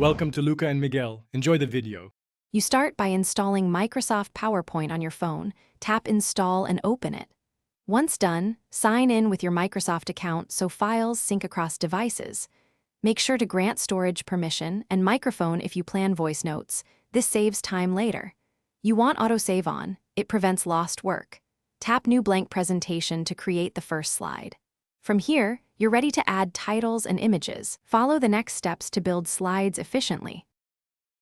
Welcome to Luca and Miguel. Enjoy the video. You start by installing Microsoft PowerPoint on your phone, tap Install and open it. Once done, sign in with your Microsoft account so files sync across devices. Make sure to grant storage permission and microphone if you plan voice notes. This saves time later. You want autosave on, it prevents lost work. Tap New Blank Presentation to create the first slide. From here, you're ready to add titles and images. Follow the next steps to build slides efficiently.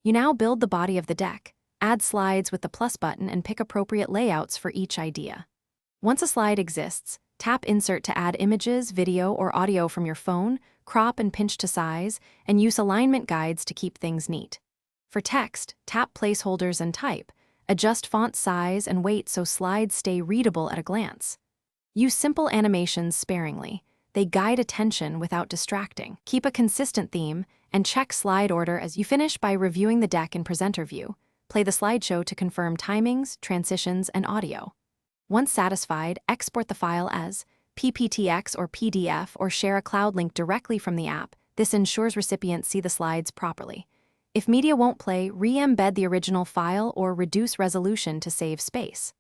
You now build the body of the deck, add slides with the plus button and pick appropriate layouts for each idea. Once a slide exists, tap Insert to add images, video, or audio from your phone, crop and pinch to size, and use alignment guides to keep things neat. For text, tap Placeholders and type. Adjust font size and weight so slides stay readable at a glance. Use simple animations sparingly. They guide attention without distracting. Keep a consistent theme, and check slide order as you finish by reviewing the deck in presenter view. Play the slideshow to confirm timings, transitions, and audio. Once satisfied, export the file as PPTX or PDF or share a cloud link directly from the app. This ensures recipients see the slides properly. If media won't play, re-embed the original file or reduce resolution to save space.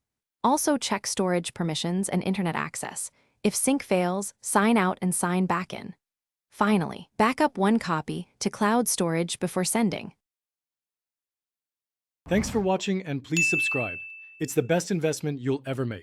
Also check storage permissions and internet access. If sync fails, sign out and sign back in. Finally, back up one copy to cloud storage before sending. Thanks for watching and please subscribe. It's the best investment you'll ever make.